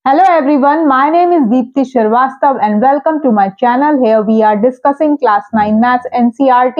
Hello everyone, my name is Deepti Shrivastava and welcome to my channel. Here we are discussing class 9 maths NCERT,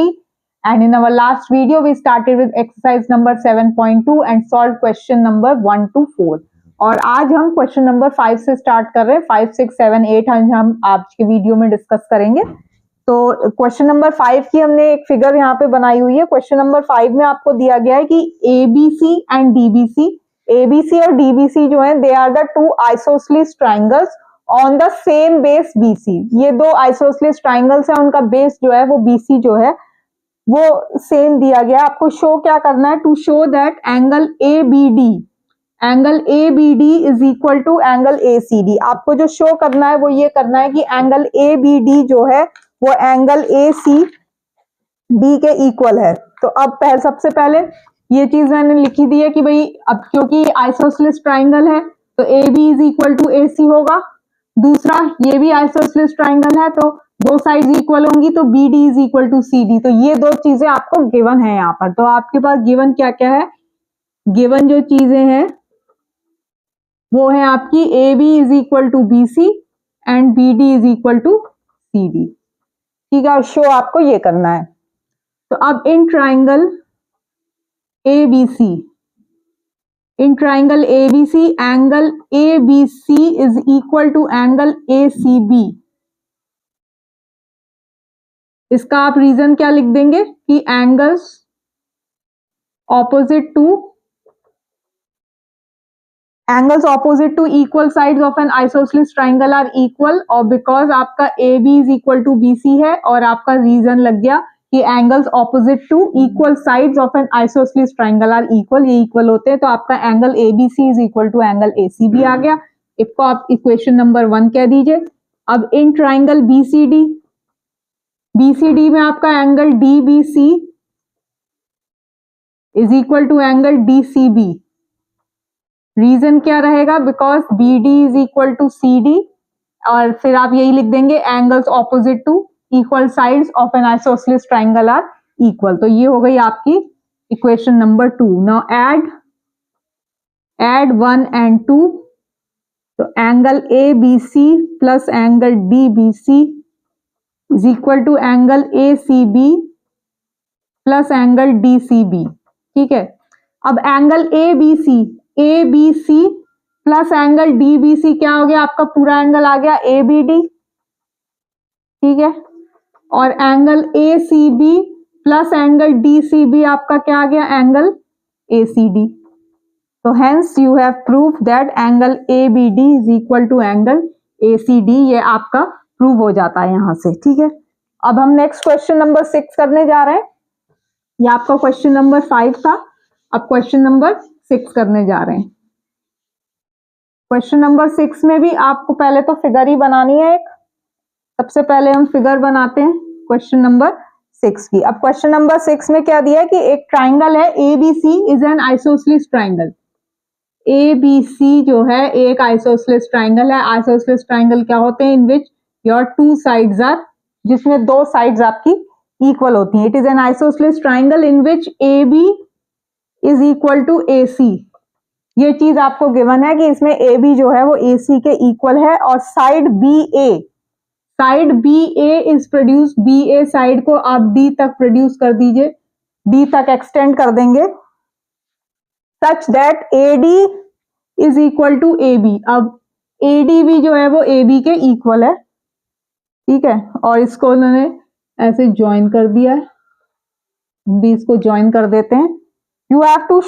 and in our last video we started with exercise number 7.2 and solved question number 1 to 4. और आज हम question number 5 से start कर रहे हैं. 5, 6, 7, 8 हम आज के वीडियो में डिस्कस करेंगे. तो क्वेश्चन नंबर 5 की हमने एक फिगर यहाँ पे बनाई हुई है. क्वेश्चन नंबर 5 में आपको दिया गया है कि ABC एंड DBC, ABC और DBC जो है they are the two isosceles triangles on the same base BC. ये दो आइसोसेलेस ट्राइंगल्स है, उनका बेस जो है वो BC जो है वो सेम दिया गया. आपको शो क्या करना है? To show that angle ABD is equal to angle ACD. आपको जो शो करना है वो ये करना है कि एंगल ABD जो है वो एंगल ACD के इक्वल है. तो अब सबसे पहले ये चीज मैंने लिखी दी है कि भाई अब क्योंकि आइसोसेलेस ट्राइंगल है तो AB is equal to AC होगा. दूसरा ये भी आइसोसेलेस ट्राइंगल है तो दो साइड्स इक्वल होंगी तो BD is equal to CD. तो ये दो चीजें आपको गिवन है यहाँ पर. तो आपके पास गिवन क्या क्या है? गिवन जो चीजें हैं वो है आपकी AB is equal to BC and BD is equal to CD. ठीक है, और शो आपको ये करना है. तो अब in triangle ABC, angle ABC is equal to angle ACB. इसका आप रीजन क्या लिख देंगे कि angles opposite to equal sides of an isosceles triangle are equal. और बिकॉज आपका AB is equal to BC है और आपका रीजन लग गया कि angles opposite to equal sides of an isosceles triangle are equal, ये इक्वल होते हैं. तो आपका angle ABC is equal to angle ACB आ गया. इसको आप इक्वेशन नंबर 1 कह दीजिए. अब इन ट्राइंगल BCD में आपका angle DBC is equal to angle DCB. Reason क्या रहेगा? Because BD is equal to CD और फिर आप यही लिख देंगे angles opposite to equal sides of an isosceles triangle are equal. तो ये हो गई आपकी equation number 2. Now add 1 and 2. तो angle ABC plus angle DBC is equal to angle ACB plus angle DCB. ठीक है. अब angle ABC plus angle DBC क्या हो गया? आपका पूरा एंगल आ गया ABD. ठीक है. और angle ACB plus angle DCB आपका क्या आ गया? Angle ACD. तो hence you have prove that angle ABD is equal to angle ACD. ये आपका प्रूव हो जाता है यहां से. ठीक है. अब हम नेक्स्ट क्वेश्चन नंबर 6 करने जा रहे हैं. ये आपका क्वेश्चन नंबर 5 था. अब क्वेश्चन नंबर 6 करने जा रहे हैं. क्वेश्चन नंबर 6 में भी आपको पहले तो फिगर ही बनानी है एक. सबसे पहले हम फिगर बनाते हैं क्वेश्चन नंबर 6 की. अब क्वेश्चन नंबर 6 में क्या दिया है कि एक ट्राइंगल है ABC is an isosceles triangle. ABC जो है एक आइसोसेलेस ट्राइंगल है. आइसोसेलेस ट्राइंगल क्या होते हैं? In which your two sides are, जिसमें दो साइड्स आपकी इक्वल होती हैं. It is an isosceles triangle in which AB is equal to AC. ये चीज आपको गिवन है कि इसमें AB जो है वो AC के इक्वल है. और side BA is produce, BA side को आप D तक प्रोड्यूस कर दीजिए, D तक एक्सटेंड कर देंगे such that AD is equal to AB. अब AD भी जो है वो AB के इक्वल है. ठीक है. और इसको उन्होंने ऐसे ज्वाइन कर दिया है. भी इसको ज्वाइन कर देते हैं. यू हैव टू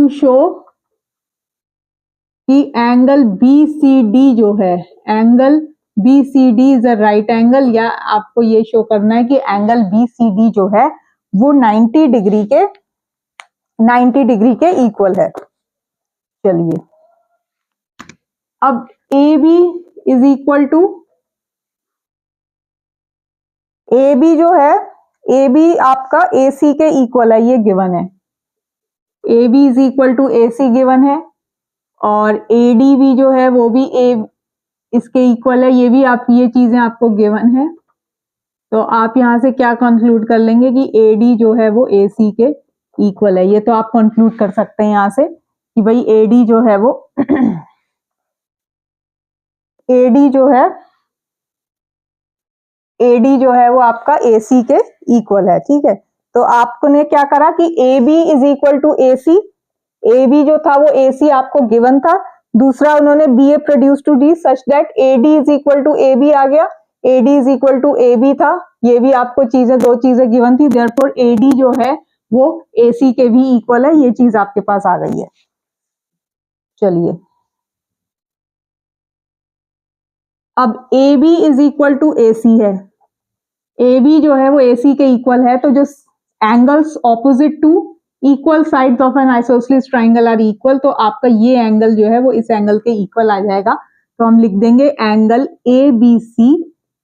शो कि एंगल BCD जो है, angle BCD is a right angle. या आपको ये शो करना है कि एंगल BCD जो है वो 90 डिग्री के इक्वल है. चलिए. अब AB is equal to, AB जो है AB आपका AC के इक्वल है, ये गिवन है. AB is equal to AC given है. और AD भी जो है वो भी इसके इक्वल है. ये भी आप, ये चीजें आपको गिवन है. तो आप यहां से क्या कंक्लूड कर लेंगे कि AD जो है वो AC के इक्वल है. ये तो आप कंक्लूड कर सकते हैं यहां से कि भाई AD जो है वो AD जो है वो आपका AC के इक्वल है, ठीक है। तो आपने क्या करा कि AB is equal to AC, AB जो था वो AC आपको गिवन था, दूसरा उन्होंने BA produce to D such that AD is equal to AB आ गया, AD is equal to AB था, ये भी आपको चीजें, दो चीजें गिवन थी, देयरफॉर AD जो है वो AC के भी इक्वल है, ये चीज आपके पास आ गई है। चलिए अब AB is equal to AC है, AB जो है वो AC के इक्वल है, तो जो angles opposite to equal sides of an isosceles triangle are equal, तो आपका ये एंगल जो है वो इस एंगल के इक्वल आ जाएगा। तो हम लिख देंगे angle ABC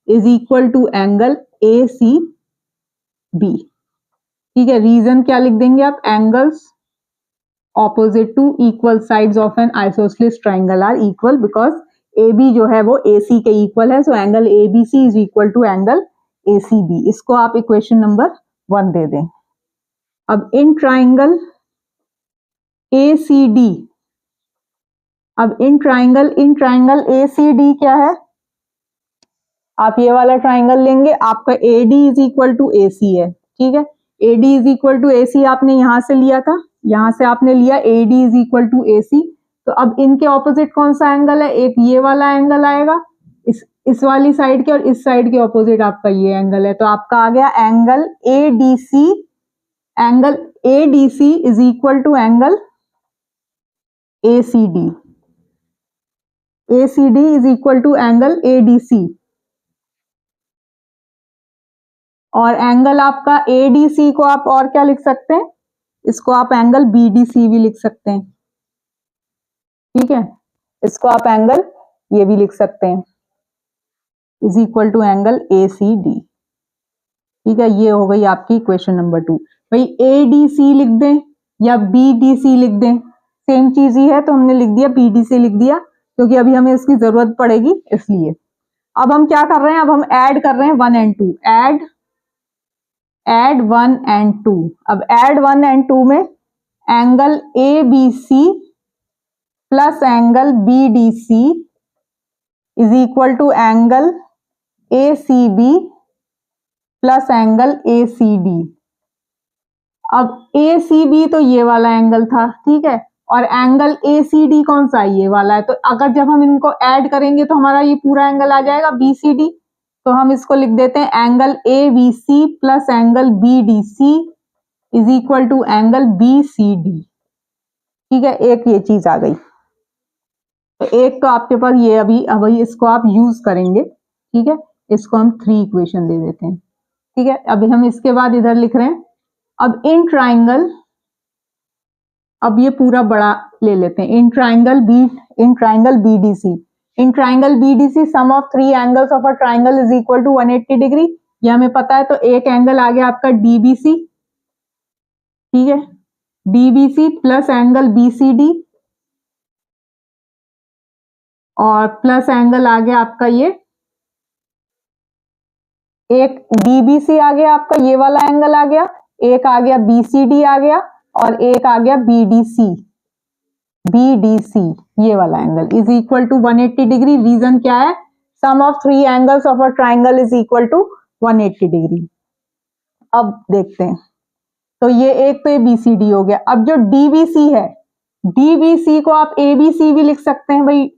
is equal to angle ACB, ठीक है। रीजन क्या लिख देंगे आप, angles opposite to equal sides of an isosceles triangle are equal, because AB जो है वो AC के इक्वल है, so angle ABC is equal to angle ACB। इसको आप इक्वेशन नंबर 1 दे दें। अब इन ट्राइंगल ACD, अब इन ट्राइंगल ACD क्या है, आप ये वाला ट्राइंगल लेंगे, आपका AD is equal to AC है, ठीक है। AD is equal to AC आपने यहां से लिया था, यहां से आपने लिया AD is equal to AC। तो अब इनके ऑपोजिट कौन सा एंगल है, एक ये वाला एंगल आएगा इस वाली साइड के, और इस साइड के ऑपोजिट आपका ये एंगल है, तो आपका आ गया angle ADC, angle ADC is equal to angle ACD, ACD is equal to angle ADC, और एंगल आपका ADC को आप और क्या लिख सकते हैं, इसको आप एंगल BDC भी लिख सकते हैं, ठीक है। इसको आप एंगल ये भी लिख सकते हैं, is equal to angle ACD, ठीक है। ये हो गई आपकी इक्वेशन नंबर 2। भाई ADC लिख दें या BDC लिख दें, सेम चीज ही है, तो हमने लिख दिया BDC लिख दिया, क्योंकि अभी हमें इसकी जरूरत पड़ेगी इसलिए। अब हम क्या कर रहे हैं, अब हम ऐड कर रहे हैं 1 and 2, ऐड 1 and 2। अब ऐड 1 and 2 में angle ABC plus angle BDC is equal to angle ACB plus angle ACD। अब ACB तो ये वाला एंगल था, ठीक है, और एंगल ACD कौन सा, ये वाला है। तो अगर जब हम इनको ऐड करेंगे तो हमारा ये पूरा एंगल आ जाएगा BCD, तो हम इसको लिख देते हैं angle ABC plus angle BDC is equal to angle BCD, ठीक है। एक ये चीज आ गई, तो एक तो आपके पास ये अभी इसको आप यूज करेंगे, ठीक है। इसको हम 3 इक्वेशन दे देते हैं, ठीक है। अभी हम इसके बाद इधर लिख रहे हैं, अब इन ट्राइंगल, अब ये पूरा बड़ा ले लेते हैं, in triangle BDC, in triangle BDC sum of 3 angles of a triangle is equal to 180 degree, ये हमें पता है। तो एक एंगल आ गया आपका DBC, ठीक है, DBC प्लस एंगल BCD, और प्लस एंगल आ गया आपका ये, एक DBC आ गया आपका, ये वाला एंगल आ गया, एक आ गया BCD आ गया, और एक आ गया BDC, ये वाला angle is equal to 180 degree. Reason क्या है, sum of 3 angles of a triangle is equal to 180 degree. अब देखते हैं, तो ये एक तो ये BCD हो गया। अब जो DBC है, DBC को आप ABC भी लिख सकते हैं भाई,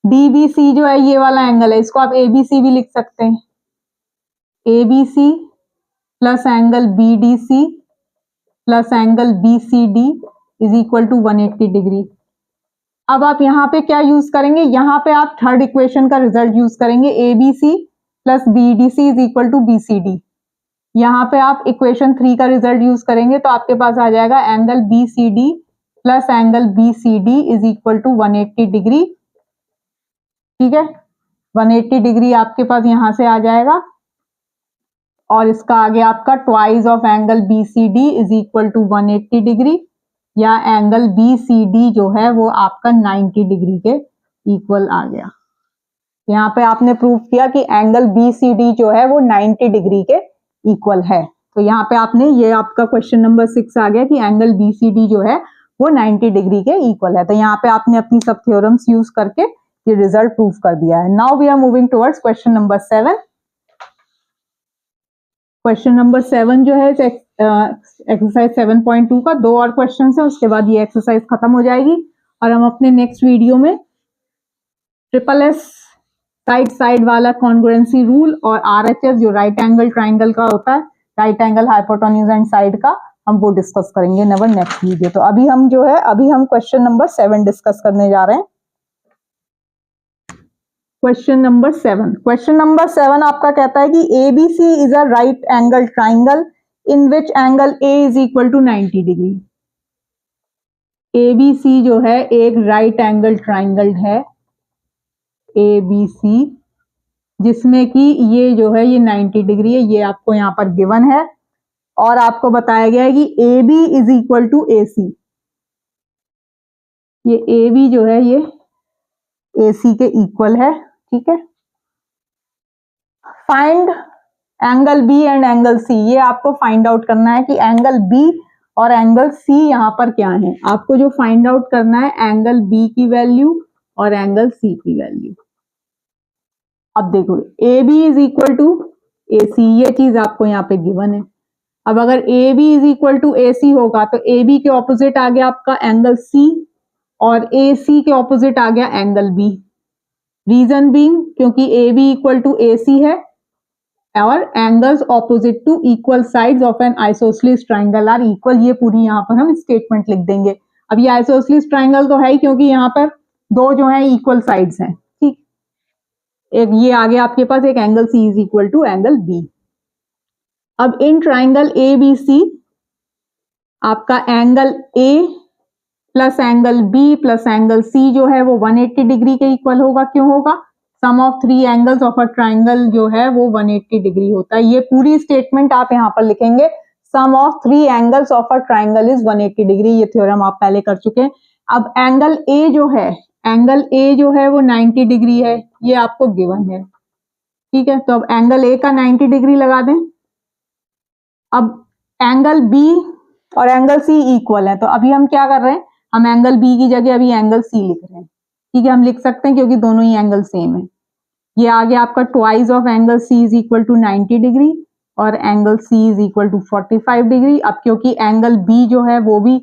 DBC जो है ये वाला एंगल है, इसको आप ABC भी लिख सकते हैं, ABC plus angle BDC plus angle BCD is equal to 180 degree. अब आप यहाँ पे क्या यूज करेंगे, यहाँ पे आप थर्ड इक्वेशन का रिजल्ट यूज करेंगे, ABC plus BDC is equal to BCD। यहाँ पे आप इक्वेशन 3 का रिजल्ट यूज करेंगे, तो आपके पास आ जाएगा angle BCD plus angle BCD is equal to 180 degree, ठीक है। 180 डिग्री आपके पास यहां से आ जाएगा, और इसका आगे आपका twice of angle BCD is equal to 180 degree, या एंगल BCD जो है वो आपका 90 डिग्री के इक्वल आ गया। यहाँ पे आपने प्रूव किया कि एंगल BCD जो है वो 90 डिग्री के इक्वल है। तो यहाँ पे आपने, ये आपका क्वेश्चन नंबर 6 आ गया कि एंगल BCD जो है वो 90 डिग्री के इक्वल है। तो यहाँ पे आपने अपनी सब थ्योरम्स यूज करके ये रिजल्ट प्रूव कर दिया है। Now we are moving towards question number 7। Question number 7 जो है एक्सरसाइज 7.2 का 2 और क्वेश्चन है, उसके बाद ये एक्सरसाइज खत्म हो जाएगी और हम अपने नेक्स्ट वीडियो में ट्रिपल एस साइड साइड वाला कॉन्ग्रुएंसी रूल और RHS जो राइट एंगल ट्राइंगल का होता है, right angle hypotenuse and side का, हम वो डिस्कस करेंगे इन अवर नेक्स्ट वीडियो। तो अभी हम क्वेश्चन नंबर 7 डिस्कस करने जा रहे हैं। क्वेश्चन नंबर 7 आपका कहता है कि ABC is a right angle triangle in which angle A is equal to 90 degree. ABC जो है एक राइट एंगल ट्राइंगल है ABC, जिसमें कि ये जो है ये 90 डिग्री है, ये आपको यहाँ पर गिवन है और आपको बताया गया है कि AB is equal to AC। ये AB जो है ये AC के इक्वल है, ठीक है। Find angle B and angle C, ये आपको फाइंड आउट करना है कि एंगल B और एंगल C यहाँ पर क्या है। आपको जो फाइंड आउट करना है एंगल B की वैल्यू और एंगल C की वैल्यू। अब देखो AB is equal to AC, ये चीज आपको यहाँ पे गिवन है। अब अगर AB is equal to AC होगा तो AB के ऑपोजिट आ गया आपका एंगल C और AC के ऑपोजिट आ गया एंगल B। रीजन बीइंग क्योंकि AB इक्वल टू AC है और angles opposite to equal sides of an isosceles triangle are equal. ये पूरी यहाँ पर हम स्टेटमेंट लिख देंगे। अब ये आइसोसेलेस ट्राइंगल तो है ही क्योंकि यहाँ पर दो जो है इक्वल साइड्स हैं, ठीक। एक ये आ गया आपके पास एक angle C is equal to angle B। अब इन ट्राइंगल ABC आपका angle A plus angle B plus angle C जो है वो 180 डिग्री के इक्वल होगा। क्यों होगा? Sum of 3 angles of a triangle जो है वो 180 डिग्री होता है। ये पूरी स्टेटमेंट आप यहाँ पर लिखेंगे, sum of 3 angles of a triangle is 180 degree. ये थ्योरम आप पहले कर चुके हैं। अब एंगल A जो है वो 90 डिग्री है, ये आपको गिवन है, ठीक है। तो अब एंगल A का 90 डिग्री लगा दें। अब एंगल B और एंगल C इक्वल है, तो अभी हम क्या कर रहे हैं, हम एंगल B की जगह अभी एंगल C लिख रहे हैं, ठीक है। हम लिख सकते हैं क्योंकि दोनों ही एंगल सेम है। ये आ गया आपका twice of angle C is equal to 90 degree और angle C is equal to 45 degree. अब क्योंकि एंगल B जो है वो भी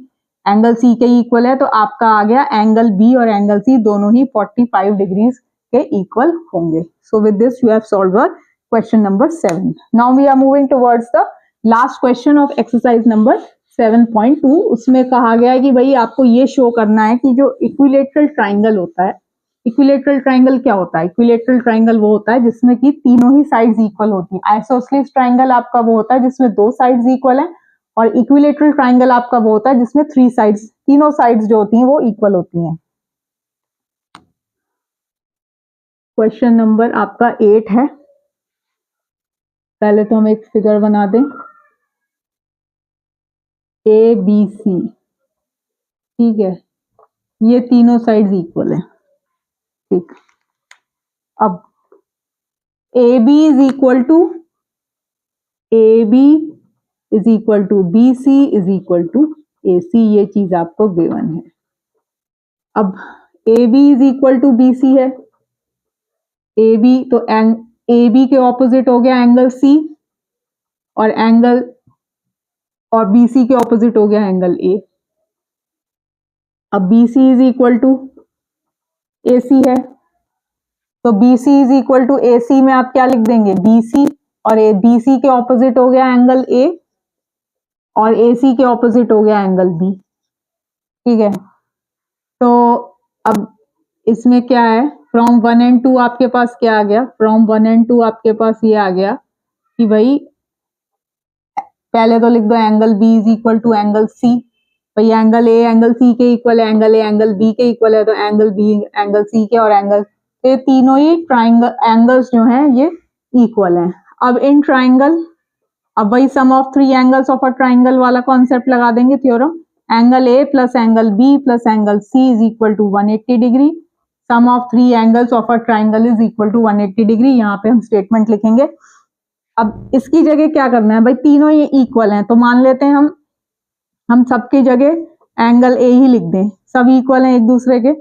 एंगल C के इक्वल है, तो आपका आ गया एंगल B और एंगल C दोनों ही 45 डिग्रीज के इक्वल होंगे। So with this you have solved your question number 7। Now we are moving towards the last question of exercise number 7.2। उसमें कहा गया है कि भाई आपको ये शो करना है कि जो इक्विलेटरल ट्राइंगल होता है, इक्विलेटरल ट्राइंगल क्या होता है? इक्विलेटरल ट्राइंगल वो होता है जिसमें कि तीनों ही साइड्स इक्वल होती हैं। आइसोसेलेस ट्राइंगल आपका वो होता है जिसमें 2 साइड्स इक्वल हैं और इक्विलेटरल ट्राइंगल आपका वो होता है जिसमें 3 साइड्स, तीनों साइड्स जो होती हैं वो इक्वल होती हैं। क्वेश्चन नंबर आपका 8 है। पहले तो हम एक फिगर बना दें, ABC, ठीक है, ये तीनों साइड्स इक्वल है, ठीक। अब AB is equal to BC is equal to AC, ये चीज आपको गिवन है। अब AB is equal to BC है, AB तो AB के ऑपोजिट हो गया एंगल C और BC के ऑपोजिट हो गया एंगल A। अब BC is equal to AC है, तो BC is equal to AC में आप क्या लिख देंगे, BC, और BC के ऑपोजिट हो गया एंगल A और AC के ऑपोजिट हो गया एंगल B, ठीक है। तो अब इसमें क्या है, फ्रॉम 1 and 2 आपके पास क्या आ गया, फ्रॉम 1 and 2 आपके पास ये आ गया कि भाई पहले तो लिख दो angle B is equal to angle C। भाई एंगल A एंगल C के इक्वल है, एंगल A एंगल B के इक्वल है, तो एंगल B एंगल C के और एंगल, तो ये तीनों ही ट्राइंगल एंगल्स जो हैं ये इक्वल हैं। अब इन ट्राइंगल, अब वही sum of 3 angles of a triangle वाला कॉन्सेप्ट लगा देंगे theorem, angle A plus angle B plus angle C is equal to 180 degree. Sum of 3 angles of a triangle is equal to 180 degree. यहाँ पे हम statement लिखेंगे। अब इसकी जगह क्या करना है, भाई तीनों ये इक्वल हैं, तो मान लेते हैं हम सबकी जगह एंगल A ही लिख दें, सब इक्वल हैं एक दूसरे के।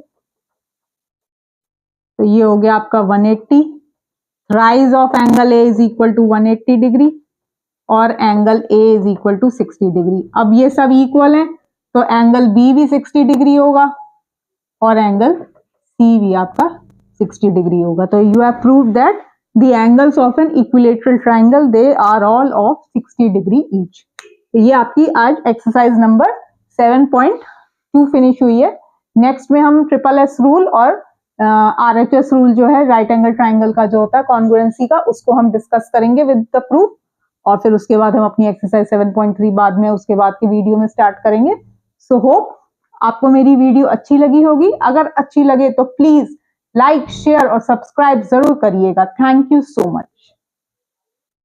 तो ये हो गया आपका 180। Thrice of angle A is equal to 180 degree और angle A is equal to 60 degree. अब ये सब इक्वल है तो एंगल बी भी 60 डिग्री होगा और एंगल सी भी आपका 60 डिग्री होगा। तो you have prove that the angles of an equilateral triangle they are all of 60 degree each. तो ये आपकी आज एक्सरसाइज नंबर 7.2 फिनिश हुई है। नेक्स्ट में हम ट्रिपल एस रूल और RHS रूल जो है राइट एंगल ट्राइंगल का जो होता है कॉन्ग्रुएंसी का, उसको हम डिस्कस करेंगे विद द प्रूफ। और फिर उसके बाद हम अपनी एक्सरसाइज 7.3 बाद में उसके बाद की वीडियो में स्टार्ट करेंगे। सो होप आपको मेरी वीडियो अच्छी लगी होगी। अगर अच्छी लगे तो प्लीज लाइक, शेयर और सब्सक्राइब जरूर करिएगा। Thank you so much.